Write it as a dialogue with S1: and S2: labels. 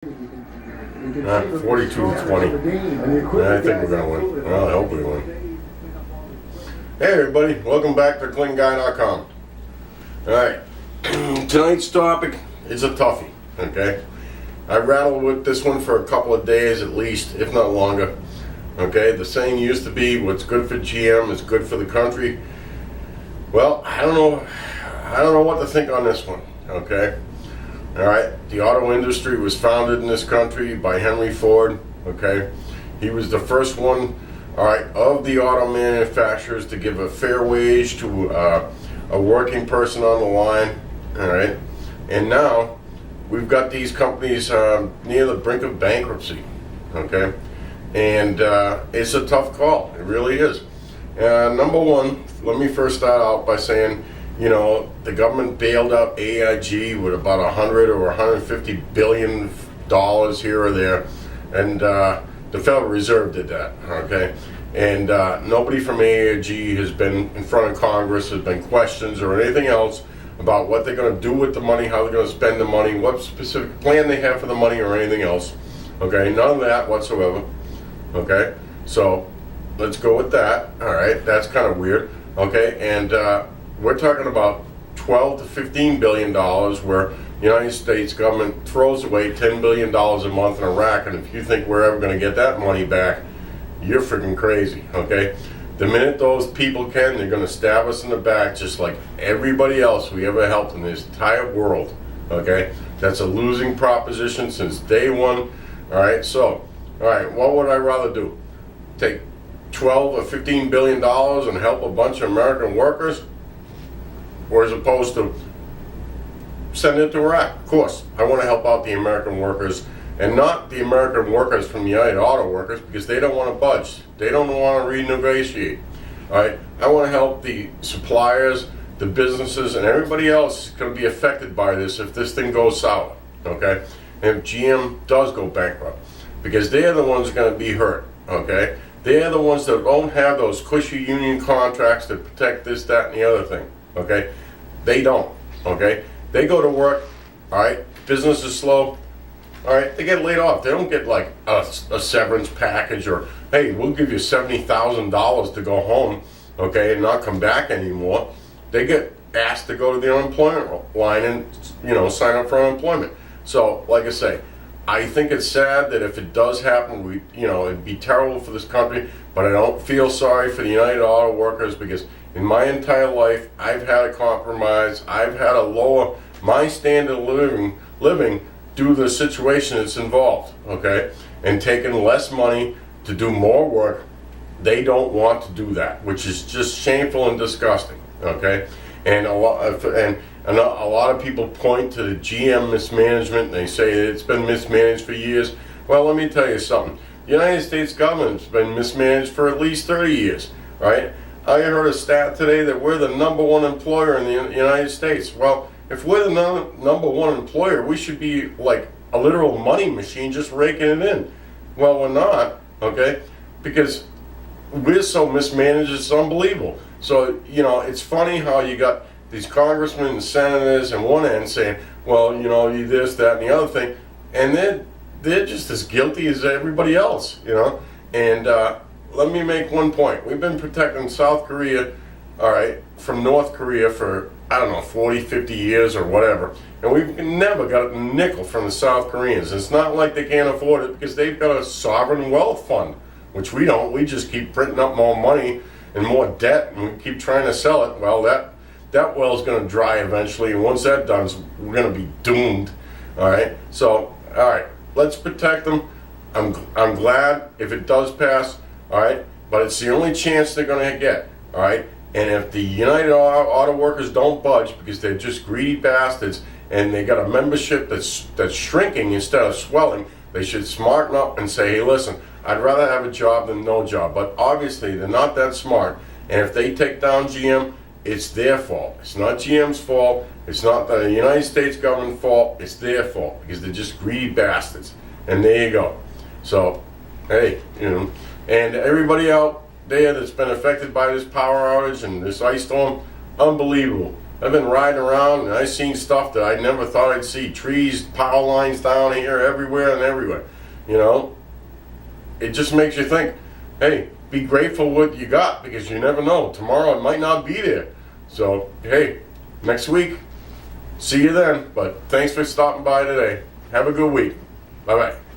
S1: 42 to 20. Yeah, I think we're going to win. Well, I hope we win. Hey, everybody. Welcome back to CleanGuy.com. All right. Tonight's topic is a toughie, okay? I rattled with this one for a couple of days at least, if not longer. Okay? The saying used to be, what's good for GM is good for the country. Well, I don't know what to think on this one, okay? All right, the auto industry was founded in this country by Henry Ford, okay? He was the first one, all right, of the auto manufacturers to give a fair wage to a working person on the line, all right? And now we've got these companies near the brink of bankruptcy, okay? And it's a tough call, it really is. Number one, let me first start out by saying, you know, the government bailed out AIG with about 100 or 150 billion dollars here or there, and the Federal Reserve did that, okay? And nobody from AIG has been in front of Congress, has been questions or anything else about what they're going to do with the money, how they're going to spend the money, what specific plan they have for the money or anything else, okay? None of that whatsoever, okay? So let's go with that, all right? That's kind of weird, okay? And we're talking about 12 to 15 billion dollars where the United States government throws away $10 billion a month in Iraq, and if you think we're ever going to get that money back, you're freaking crazy, okay? The minute those people can, they're going to stab us in the back just like everybody else we ever helped in this entire world, okay? That's a losing proposition since day one, all right? So, all right, what would I rather do? Take 12 or 15 billion dollars and help a bunch of American workers? Or as opposed to send it to Iraq? Of course, I want to help out the American workers, and not the American workers from United Auto Workers, because they don't want to budge. They don't want to renegotiate. All right, I want to help the suppliers, the businesses, and everybody else going to be affected by this if this thing goes sour. Okay, and if GM does go bankrupt, because they're the ones going to be hurt. Okay, they're the ones that don't have those cushy union contracts that protect this, that, and the other thing. Okay, they don't. Okay, they go to work. All right, business is slow. All right, they get laid off. They don't get like a severance package or, hey, we'll give you $70,000 to go home, okay, and not come back anymore. They get asked to go to the unemployment line and, you know, sign up for unemployment. So, like I say, I think it's sad that if it does happen, it'd be terrible for this country, but I don't feel sorry for the United Auto Workers, because in my entire life, I've had a compromise. I've had to lower my standard of living due to the situation that's involved, okay? And taking less money to do more work. They don't want to do that, which is just shameful and disgusting, okay? And a lot of people point to the GM mismanagement, and they say it's been mismanaged for years. Well, let me tell you something. The United States government's been mismanaged for at least 30 years, right? I heard a stat today that we're the #1 employer in the United States. Well, if we're the #1 employer, we should be like a literal money machine just raking it in. Well, we're not, okay? Because we're so mismanaged, it's unbelievable. So, you know, it's funny how you got these congressmen and senators on one end saying, well, you know, you this, that, and the other thing, and they're just as guilty as everybody else, you know? And let me make one point. We've been protecting South Korea, all right, from North Korea for, I don't know, 40, 50 years or whatever. And we've never got a nickel from the South Koreans. It's not like they can't afford it, because they've got a sovereign wealth fund, which we don't. We just keep printing up more money and more debt, and we keep trying to sell it. Well, that well's going to dry eventually, and once that done, we're going to be doomed. All right. So, all right, let's protect them. I'm glad if it does pass. All right, but it's the only chance they're going to get. All right, and if the United Auto Workers don't budge because they're just greedy bastards, and they got a membership that's shrinking instead of swelling, they should smarten up and say, hey, listen, I'd rather have a job than no job. But obviously, they're not that smart, and if they take down GM, it's their fault. It's not GM's fault. It's not the United States government's fault. It's their fault, because they're just greedy bastards. And there you go. So, hey, you know, and everybody out there that's been affected by this power outage and this ice storm, unbelievable. I've been riding around and I've seen stuff that I never thought I'd see. Trees, power lines down here, everywhere and everywhere. You know, it just makes you think, hey, be grateful what you got, because you never know. Tomorrow it might not be there. So, hey, next week, see you then. But thanks for stopping by today. Have a good week. Bye-bye.